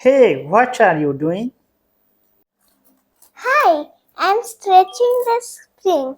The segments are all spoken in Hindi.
Hey, what are you doing? Hi, I'm stretching the spring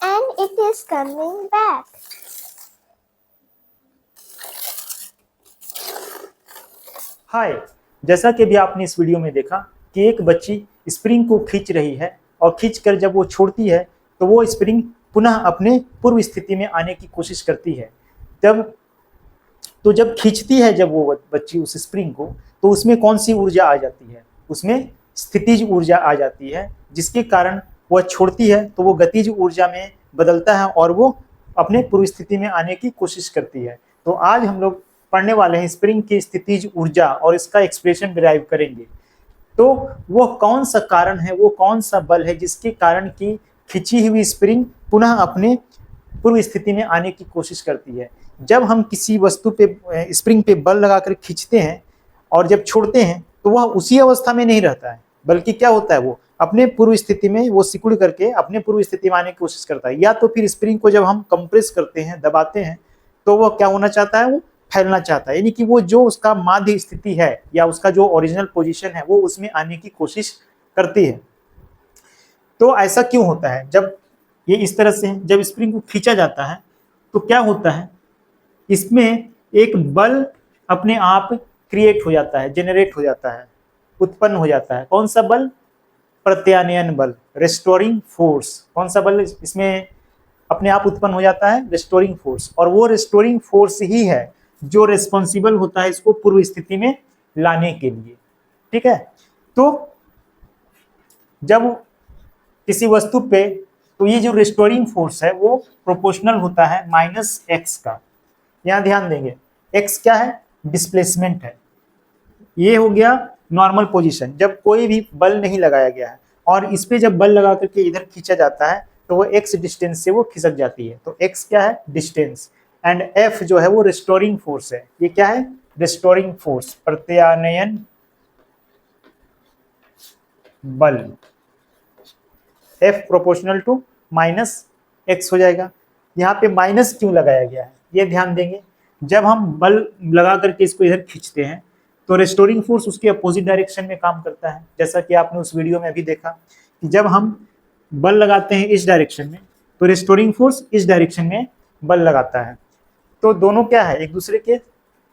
and it is coming back. हाय, जैसा कि भी आपने इस वीडियो में देखा कि एक बच्ची स्प्रिंग को खींच रही है और खींचकर जब वो छोड़ती है तो वो स्प्रिंग पुनः अपने पूर्व स्थिति में आने की कोशिश करती है। जब खींचती है जब वो बच्ची उस स्प्रिंग को, तो उसमें कौन सी ऊर्जा आ जाती है? उसमें स्थितिज ऊर्जा आ जाती है, जिसके कारण वह छोड़ती है तो वो गतिज ऊर्जा में बदलता है और वो अपने पूर्व स्थिति में आने की कोशिश करती है। तो आज हम लोग पढ़ने वाले हैं स्प्रिंग की स्थितिज ऊर्जा और इसका एक्सप्रेशन डिराइव करेंगे। तो वो कौन सा कारण है, वो कौन सा बल है जिसके कारण की खींची हुई स्प्रिंग पुनः अपने पूर्व स्थिति में आने की कोशिश करती है। जब हम किसी वस्तु पे स्प्रिंग पे बल लगाकर खींचते हैं और जब छोड़ते हैं तो वह उसी अवस्था में नहीं रहता है, बल्कि क्या होता है, वो अपने पूर्व स्थिति में वो सिकुड़ करके अपने पूर्व स्थिति में आने की कोशिश करता है। या तो फिर स्प्रिंग को जब हम कंप्रेस करते हैं, दबाते हैं, तो वो क्या होना चाहता है, वो फैलना चाहता है, यानी कि वो जो उसका माध्य स्थिति है या उसका जो ओरिजिनल पोजीशन है वो उसमें आने की कोशिश करती है। तो ऐसा क्यों होता है? जब ये इस तरह से जब स्प्रिंग को खींचा जाता है तो क्या होता है, इसमें एक बल अपने आप क्रिएट हो जाता है, जेनरेट हो जाता है, उत्पन्न हो जाता है। कौन सा बल? प्रत्यानयन बल, रेस्टोरिंग फोर्स। कौन सा बल इसमें अपने आप उत्पन्न हो जाता है? Restoring force. और वो रेस्टोरिंग फोर्स ही है जो रिस्पॉन्सिबल होता है इसको पूर्व स्थिति में लाने के लिए। ठीक है, तो जब किसी वस्तु पे, तो ये जो रेस्टोरिंग फोर्स है वो प्रोपोर्शनल होता है -x का। यहाँ ध्यान देंगे, x क्या है? डिस्प्लेसमेंट है। ये हो गया नॉर्मल पोजीशन, जब कोई भी बल नहीं लगाया गया है, और इस पे जब बल लगा करके इधर खींचा जाता है तो वो x डिस्टेंस से वो खिसक जाती है। तो x क्या है? डिस्टेंस। एंड F जो है वो रेस्टोरिंग फोर्स है। ये क्या है? रेस्टोरिंग फोर्स, प्रत्यानयन बल। F प्रोपोर्शनल टू -x हो जाएगा। यहाँ पे माइनस क्यों लगाया गया है ये ध्यान देंगे। जब हम बल लगा करके इसको इधर खींचते हैं तो रेस्टोरिंग फोर्स उसके अपोजिट डायरेक्शन में काम करता है। जैसा कि आपने उस वीडियो में अभी देखा कि जब हम बल लगाते हैं इस डायरेक्शन में तो रेस्टोरिंग फोर्स इस डायरेक्शन में बल लगाता है। तो दोनों क्या है, एक दूसरे के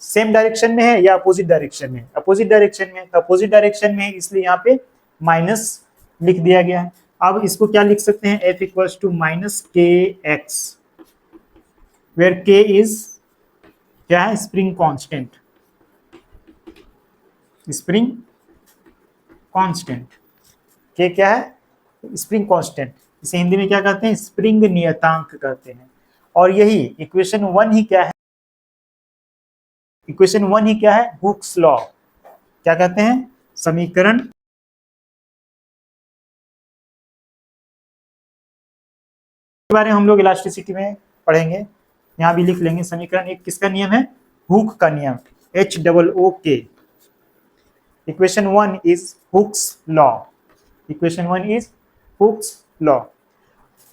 सेम डायरेक्शन में है या अपोजिट डायरेक्शन में? अपोजिट डायरेक्शन में। तो अपोजिट डायरेक्शन में इसलिए यहाँ पे माइनस लिख दिया गया है। अब इसको क्या लिख सकते हैं? F equals to -kx, where k is क्या है? Spring constant. Spring constant, k क्या है? Spring constant. इसे हिंदी में क्या कहते हैं? स्प्रिंग नियतांक कहते हैं। और यही इक्वेशन 1 ही क्या है? इक्वेशन 1 ही क्या है? Hooke's law. क्या कहते हैं? समीकरण के बारे में हम लोग इलास्टिसिटी में पढ़ेंगे। यहाँ भी लिख लेंगे समीकरण एक किसका नियम है? हुक का नियम, HOOK। Equation 1 is Hooke's law. Equation 1 is Hooke's law.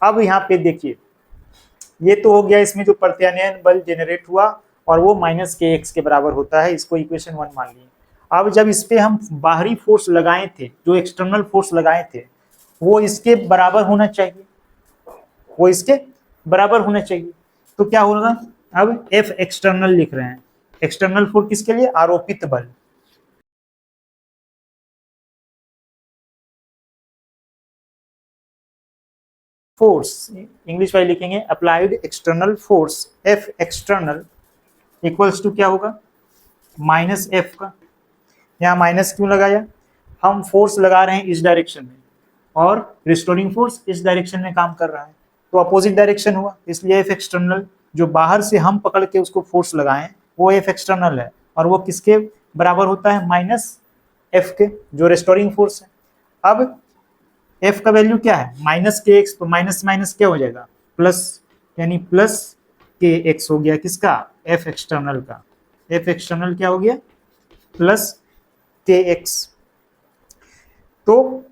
अब यहाँ पे देखिए, ये तो हो गया इसमें जो प्रत्यानयन बल जेनरेट हुआ और वो -kx के बराबर होता है, इसको इक्वेशन 1 मान लिए। अब जब इस पे हम बाहरी फोर्स लगाए थे, जो एक्सटर्नल फोर्स लगाए थे, वो इसके बराबर होना चाहिए, वो इसके बराबर होना चाहिए। तो क्या होगा? अब F एक्सटर्नल लिख रहे हैं। एक्सटर्नल फोर्स किसके लिए? आरोपित बल। फोर्स इंग्लिश वाले लिखेंगे applied external force, F external equals to क्या होगा? -F का। यहाँ माइनस क्यों लगाया? हम फोर्स लगा रहे हैं इस डायरेक्शन में और रिस्टोरिंग फोर्स इस डायरेक्शन में काम कर रहा है, तो अपोजिट डायरेक्शन हुआ, इसलिए F एक्सटर्नल जो बाहर से हम पकड़ के उसको फोर्स लगाएं वो F एक्सटर्नल है, और वो किसके बराबर होता है? -F के, जो रिस्टोरिंग फोर्स है। अब F का वैल्यू क्या है? -kx, तो माइनस माइनस क्या हो जाएगा? प्लस, यानी +kx हो गया किसका? F एक्सटर्नल का। F एक्सटर्नल क्या हो गया? +kx। तो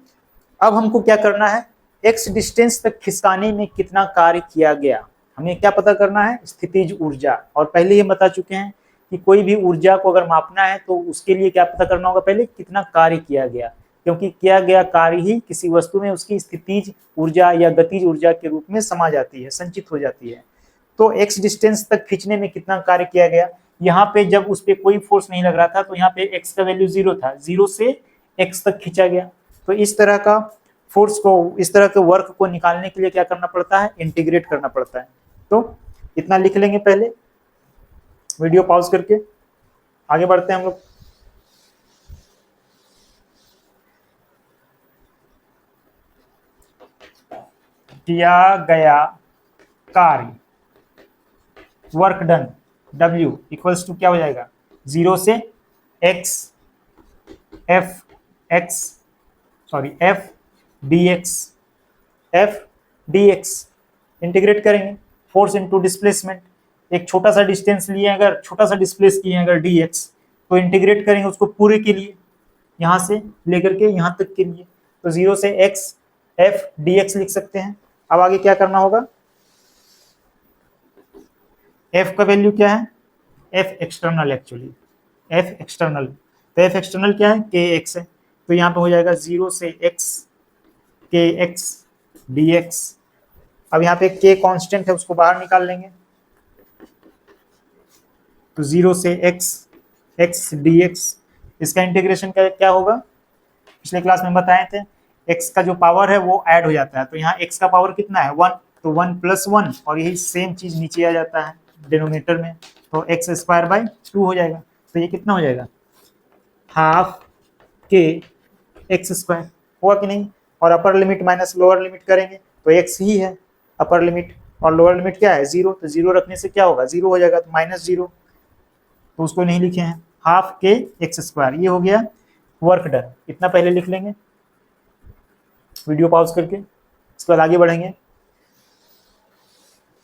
अब हमको क्या करना है? x डिस्टेंस तक खिसकाने में कितना कार्य किया गया, हमें क्या पता करना है? स्थितिज ऊर्जा। और पहले ही बता चुके हैं कि कोई भी ऊर्जा को अगर मापना है तो उसके लिए क्या पता करना होगा, पहले कितना कार्य किया गया, क्योंकि किया गया कार्य ही किसी वस्तु में उसकी स्थितिज ऊर्जा या गतिज ऊर्जा के रूप में समा जाती है, संचित हो जाती है। तो x डिस्टेंस तक खींचने में कितना कार्य किया गया, यहाँ पे जब उस पर कोई फोर्स नहीं लग रहा था तो यहाँ पे x का वैल्यू 0 था, 0 से x तक खींचा गया। तो इस तरह का फोर्स को, इस तरह के वर्क को निकालने के लिए क्या करना पड़ता है, इंटीग्रेट करना पड़ता है। तो इतना लिख लेंगे पहले, वीडियो पॉज करके आगे बढ़ते हैं हम लोग। किया गया कार्य, work done, W equals to क्या हो जाएगा, 0 से x f dx इंटीग्रेट करेंगे, फोर्स इनटू डिस्प्लेसमेंट, एक छोटा सा डिस्टेंस लिए अगर, छोटा सा डिस्प्लेस किए अगर dx, तो इंटीग्रेट करेंगे उसको पूरे के लिए, यहाँ से लेकर के यहाँ तक के लिए, तो 0 से x f dx लिख सकते हैं। अब आगे क्या करना होगा, f का वैल्यू क्या है, f external, actually f external, तो f एक्सटर्नल क्या है, kx है, तो यहाँ पे हो जाएगा 0 से x kx dx। अब यहाँ पे k कांस्टेंट है, उसको बाहर निकाल लेंगे, तो 0 से x dx, इसका इंटीग्रेशन क्या होगा, पिछले क्लास में बताए थे, x का जो पावर है वो ऐड हो जाता है, तो यहाँ x का पावर कितना है 1, तो 1 + 1, और यही सेम चीज नीचे आ जाता है डिनोमिनेटर में, तो x²/2 हो जाएगा, तो ये कितना हो जाएगा, हाफ के x² हुआ कि नहीं। और upper limit minus lower limit करेंगे तो x ही है अपर लिमिट, और लोअर लिमिट क्या है 0, तो 0 रखने से क्या होगा, 0 हो जाएगा, तो -0, तो उसको नहीं लिखे हैं, हाफ के x², ये हो गया वर्क डन। इतना पहले लिख लेंगे, वीडियो पॉज करके, इसके बाद आगे बढ़ेंगे।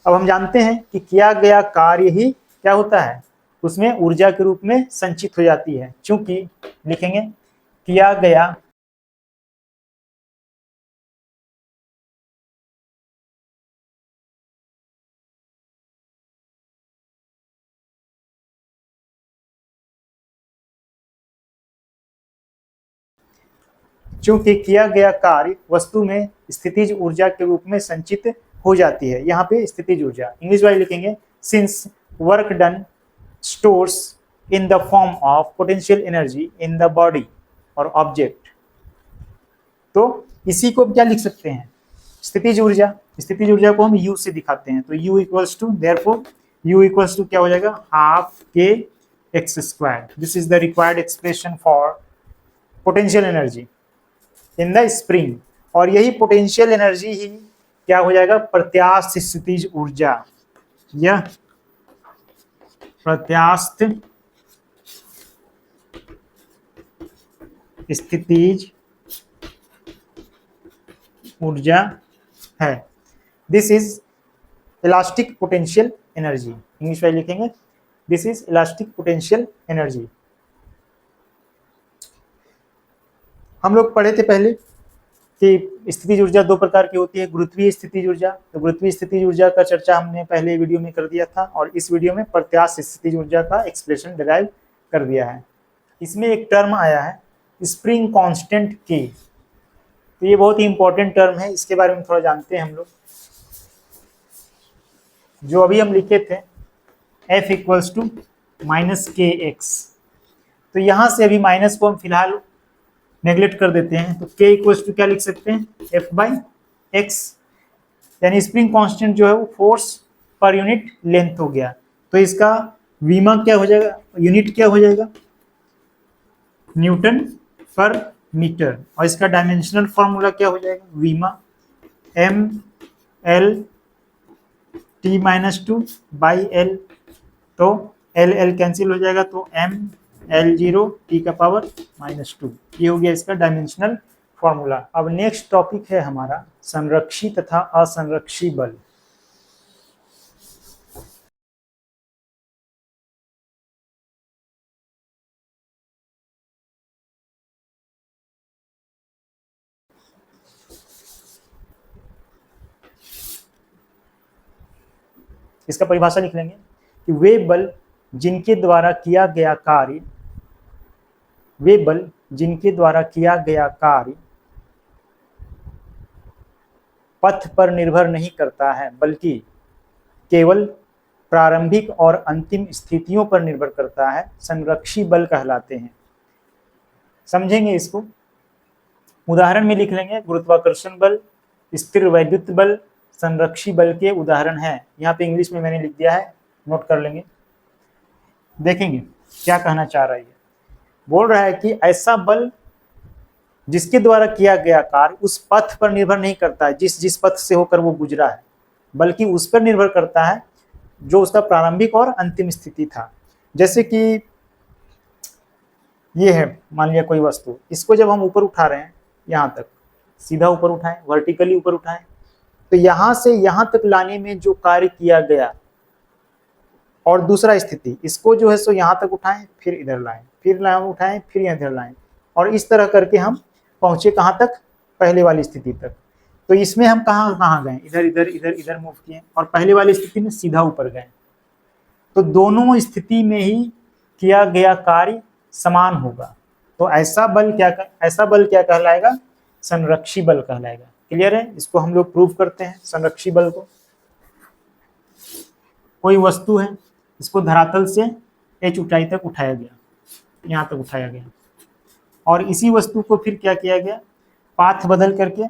अब हम जानते हैं कि किया गया कार्य ही क्या होता है, उसमें ऊर्जा के रूप में संचित हो जाती है, चूंकि लिखेंगे किया गया चूंकि किया गया कार्य वस्तु में स्थितिज ऊर्जा के रूप में संचित हो जाती है, यहाँ पे स्थितिज ऊर्जा, इंग्लिश वाले लिखेंगे since work done stores in the form of potential energy in the body और ऑब्जेक्ट। तो इसी को क्या लिख सकते हैं, स्थितिज ऊर्जा, स्थितिज ऊर्जा को हम U से दिखाते हैं, तो U equals to, therefore U equals to क्या हो जाएगा, हाफ के x²। This is the required expression for potential energy in the spring, और यही पोटेंशियल एनर्जी ही क्या हो जाएगा, प्रत्यास्थ स्थितिज ऊर्जा, यह प्रत्यास्थ स्थितिज ऊर्जा है। This is elastic potential energy, English में लिखेंगे this is elastic potential energy. हम लोग पढ़े थे पहले कि स्थितिज ऊर्जा दो प्रकार की होती है, गुरुत्वीय स्थितिज ऊर्जा, तो गुरुत्वीय स्थितिज ऊर्जा का चर्चा हमने पहले वीडियो में कर दिया था, और इस वीडियो में प्रत्यास्थ स्थितिज ऊर्जा का एक्सप्रेशन डिराइव कर दिया है। इसमें एक टर्म आया है स्प्रिंग कांस्टेंट के, तो ये बहुत ही इंपॉर्टेंट टर्म है, इसके बारे में थोड़ा जानते हैं हम लोग। जो अभी हम लिखे थे F इक्वल्स टू -kx, तो यहाँ से अभी माइनस को हम फिलहाल नेग्लेक्ट कर देते हैं, तो k इक्वल्स टू क्या लिख सकते हैं, F/x, यानी स्प्रिंग कांस्टेंट जो है वो फोर्स पर यूनिट लेंथ हो गया, तो इसका वीमा क्या हो जाएगा, यूनिट क्या हो जाएगा, न्यूटन पर मीटर, और इसका डायमेंशनल फॉर्मूला क्या हो जाएगा, वीमा mL T-2/L, तो L कैंसिल हो जाएगा, तो mL0 T⁻², ये हो गया इसका डायमेंशनल फॉर्मूला। अब नेक्स्ट टॉपिक है हमारा संरक्षी तथा असंरक्षी बल। इसका परिभाषा लिख लेंगे कि वे बल जिनके द्वारा किया गया कार्य, वे बल जिनके द्वारा किया गया कार्य पथ पर निर्भर नहीं करता है, बल्कि केवल प्रारंभिक और अंतिम स्थितियों पर निर्भर करता है, संरक्षी बल कहलाते हैं। समझेंगे इसको, उदाहरण में लिख लेंगे। गुरुत्वाकर्षण बल, स्थिर वैद्युत बल, संरक्षी बल के उदाहरण हैं। यहाँ पे इंग्लिश में मैंने लिख दिया है, नोट कर लेंगे। देखेंगे क्या कहना चाह रहा है। बोल रहा है कि ऐसा बल जिसके द्वारा किया गया कार्य उस पथ पर निर्भर नहीं करता है, जिस पथ से होकर वो गुजरा है, बल्कि उस पर निर्भर करता है जो उसका प्रारंभिक और अंतिम स्थिति था। जैसे कि ये है, मान लिया कोई वस्तु, इसको जब हम ऊपर उठा रहे हैं, यहाँ तक सीधा ऊपर उठाएं, वर्टिकली ऊपर उठाएं, तो यहाँ से यहाँ तक लाने में जो कार्य किया गया, और दूसरा स्थिति, इसको जो है सो यहाँ तक उठाएं, फिर इधर लाएं, फिर उठाएं, फिर इधर लाएं, और इस तरह करके हम पहुंचे कहाँ तक, पहले वाली स्थिति तक। तो इसमें हम कहाँ गए, इधर इधर इधर इधर मूव किए, और पहले वाली स्थिति में सीधा ऊपर गए। तो दोनों स्थिति में ही किया गया कार्य समान होगा। तो ऐसा बल क्या कहलाएगा, संरक्षी बल कहलाएगा। क्लियर है? इसको हम लोग प्रूव करते हैं, संरक्षी बल को। कोई वस्तु है, इसको धरातल से h ऊंचाई तक उठाया गया, यहाँ तक उठाया गया, और इसी वस्तु को फिर क्या किया गया, पाथ बदल करके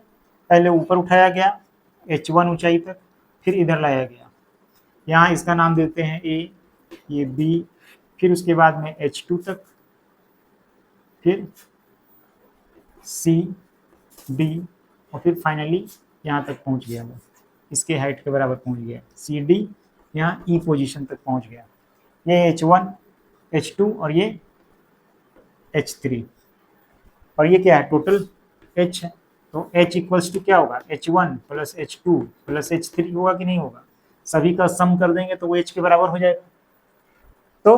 पहले ऊपर उठाया गया h1 ऊंचाई तक, फिर इधर लाया गया। यहाँ इसका नाम देते हैं A, ये B, फिर उसके बाद में h2 तक, फिर C, D, और फिर फाइनली यहाँ तक पहुँच गया, वो इसके हाइट के बराबर पहुँच गया। CD यहाँ E पोजीशन तक पहुँच गया। ये h1, h2 और ये h3, और ये क्या है, टोटल h है। तो h इक्वल्स टू क्या होगा, h1 plus h2 plus h3 होगा कि नहीं होगा। सभी का सम कर देंगे तो वो h के बराबर हो जाएगा। तो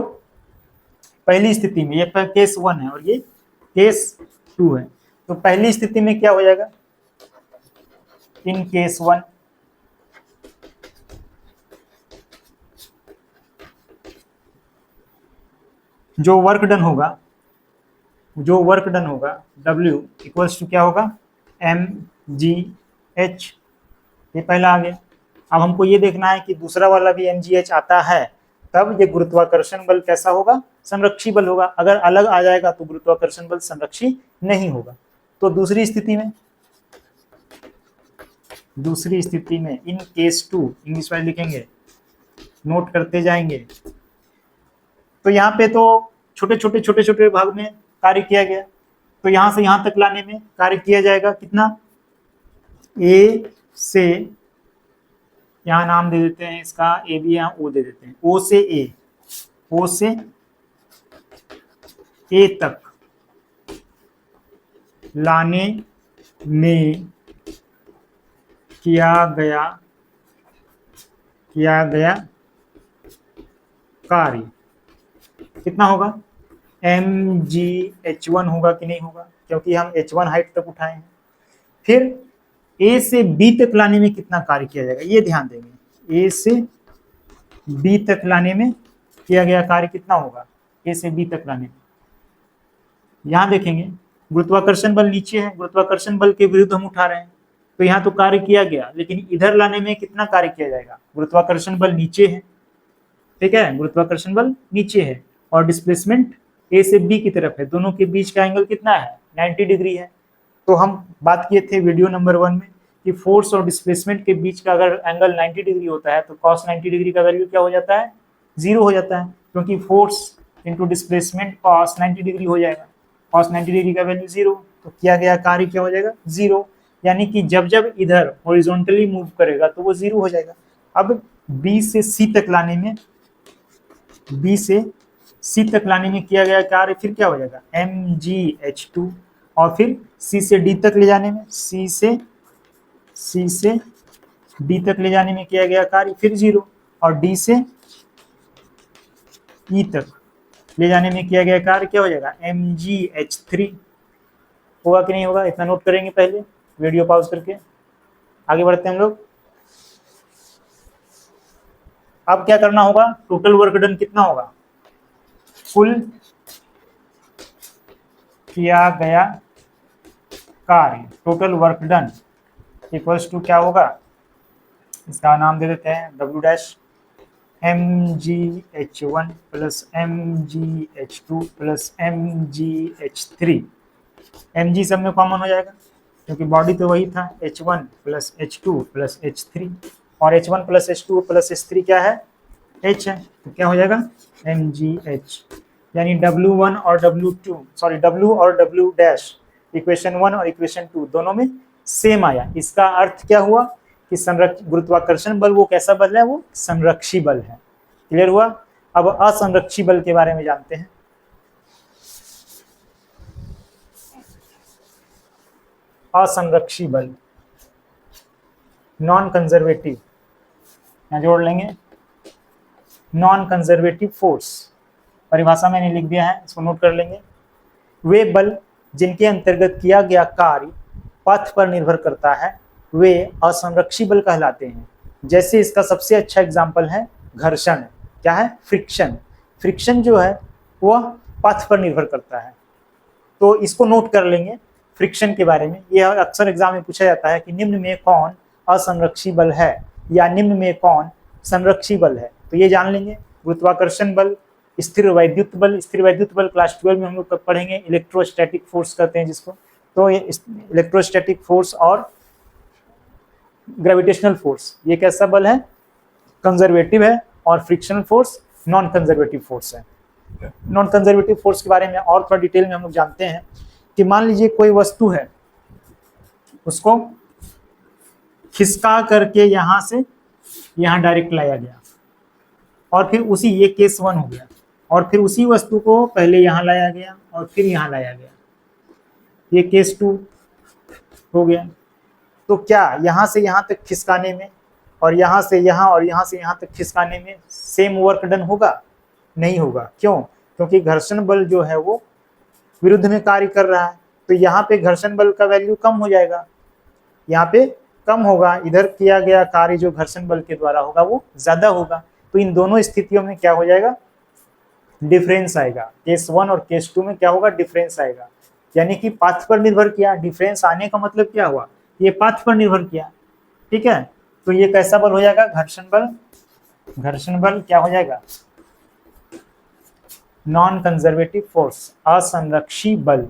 पहली स्थिति में, ये केस 1 है और ये केस 2 है। तो पहली स्थिति में क्या हो जाएगा, इन केस 1 जो वर्क डन होगा W इक्वल्स टू क्या होगा, mgh। ये पहला आ गया। अब हमको ये देखना है कि दूसरा वाला भी mgh आता है, तब ये गुरुत्वाकर्षण बल कैसा होगा, संरक्षी बल होगा। अगर अलग आ जाएगा तो गुरुत्वाकर्षण बल संरक्षी नहीं होगा। तो दूसरी स्थिति में इन केस 2, इंग्लिश वाले लिखेंगे, नोट करते जाएंगे। तो यहाँ पे तो छोटे छोटे भाग में कार्य किया गया, तो यहाँ से यहाँ तक लाने में कार्य किया जाएगा कितना, A से, यहाँ नाम दे देते हैं इसका, A भी यहाँ O दे देते हैं, O से A तक लाने में किया गया कार्य कितना होगा, mgh1 होगा कि नहीं होगा, क्योंकि हम h1 हाइट तक उठाए हैं। फिर A से B तक लाने में कितना कार्य किया जाएगा, ये ध्यान देंगे। A से B तक लाने में किया गया कार्य कितना होगा, A से B तक लाने में। यहाँ देखेंगे गुरुत्वाकर्षण बल नीचे है, गुरुत्वाकर्षण बल के विरुद्ध हम उठा रहे हैं, तो यहाँ तो कार्य किया गया, लेकिन इधर लाने में कितना कार्य किया जाएगा, गुरुत्वाकर्षण बल नीचे है, ठीक है, गुरुत्वाकर्षण बल नीचे है, और डिस्प्लेसमेंट A से B की तरफ है। दोनों के बीच का एंगल कितना है, 90 डिग्री है। तो हम बात किए थे वीडियो नंबर 1 में कि फोर्स और डिस्प्लेसमेंट के बीच का अगर एंगल 90 डिग्री होता है तो cos 90 डिग्री का वैल्यू क्या हो जाता है, 0 हो जाता है, क्योंकि force into displacement cos 90 degree हो जाएगा। cos 90 डिग्री का वैल्यू 0, तो किया गया कार्य क्या हो जाएगा, 0। यानी कि जब इधर हॉरिजॉन्टली मूव करेगा तो वो 0 हो जाएगा। अब B से C तक लाने में किया गया कार्य फिर क्या हो जाएगा, mgh2, और फिर C से D तक ले जाने में, C से D तक ले जाने में किया गया कार्य फिर 0, और D से E तक ले जाने में किया गया कार्य क्या हो जाएगा, mgh3 होगा कि नहीं होगा। इतना नोट करेंगे, पहले वीडियो पॉज करके आगे बढ़ते हैं हम लोग। अब क्या करना होगा, टोटल वर्क डन कितना होगा, कुल किया गया कार्य, total work done, equals to क्या होगा, इसका नाम दे देते हैं W dash mgh1 plus mgh2 plus mgh3। mg सब में कॉमन हो जाएगा क्योंकि बॉडी तो वही था, h1 plus h2 plus h3, और h1 plus h2 plus h3 क्या है, h है, तो क्या हो जाएगा mgh, यानी W1 और W और W डैश इक्वेशन 1 और इक्वेशन 2 दोनों में सेम आया। इसका अर्थ क्या हुआ कि गुरुत्वाकर्षण बल वो कैसा बल है, वो संरक्षी बल है। क्लियर हुआ। अब असंरक्षी बल के बारे में जानते हैं। असंरक्षी बल, नॉन कंजर्वेटिव, यहां जोड़ लेंगे नॉन कंजर्वेटिव फोर्स, परिभाषा मैंने लिख दिया है, इसको नोट कर लेंगे। वे बल जिनके अंतर्गत किया गया कार्य पथ पर निर्भर करता है वे असंरक्षी बल कहलाते हैं। जैसे इसका सबसे अच्छा एग्जाम्पल है घर्षण, क्या है, फ्रिक्शन। फ्रिक्शन जो है वह पथ पर निर्भर करता है, तो इसको नोट कर लेंगे फ्रिक्शन के बारे में। यह अक्सर एग्जाम में पूछा जाता है कि निम्न में कौन असंरक्षी बल है या निम्न में कौन संरक्षी बल है, तो ये जान लेंगे। गुरुत्वाकर्षण बल, स्थिर वैद्युत बल, स्थिर वैद्युत बल क्लास 12 में हम लोग पढ़ेंगे, इलेक्ट्रोस्टैटिक फोर्स कहते हैं जिसको। तो ये इलेक्ट्रोस्टैटिक फोर्स और ग्रेविटेशनल फोर्स, ये कैसा बल है, कंजर्वेटिव है, और frictional force non conservative force है। नॉन कंजर्वेटिव फोर्स के बारे में और थोड़ा डिटेल में हम लोग जानते हैं कि मान लीजिए कोई वस्तु है, उसको खिसका करके यहां से यहां डायरेक्ट लाया गया, और फिर उसी, ये केस 1 हो गया, और फिर उसी वस्तु को पहले यहां लाया गया और फिर यहां लाया गया, ये केस 2 हो गया। तो क्या यहां से यहां तक खिसकाने में और यहां से यहां और यहां से यहां तक खिसकाने में सेम वर्क डन होगा? नहीं होगा। क्यों? क्योंकि घर्षण बल जो है वो विरुद्ध में कार्य कर रहा है, तो यहाँ पे घर्षण बल का वैल्यू कम हो जाएगा, यहाँ पे कम होगा, इधर किया गया कार्य जो घर्षण बल के द्वारा होगा वो ज्यादा होगा। तो इन दोनों स्थितियों में क्या हो जाएगा, डिफरेंस आएगा। केस 1 और केस 2 में क्या होगा, डिफरेंस आएगा, यानी कि पाथ पर निर्भर किया। डिफरेंस आने का मतलब क्या हुआ, ये पाथ पर निर्भर किया, ठीक है। तो ये कैसा बल हो जाएगा, घर्षण बल। घर्षण बल क्या हो जाएगा, नॉन कंजर्वेटिव फोर्स, असंरक्षी बल।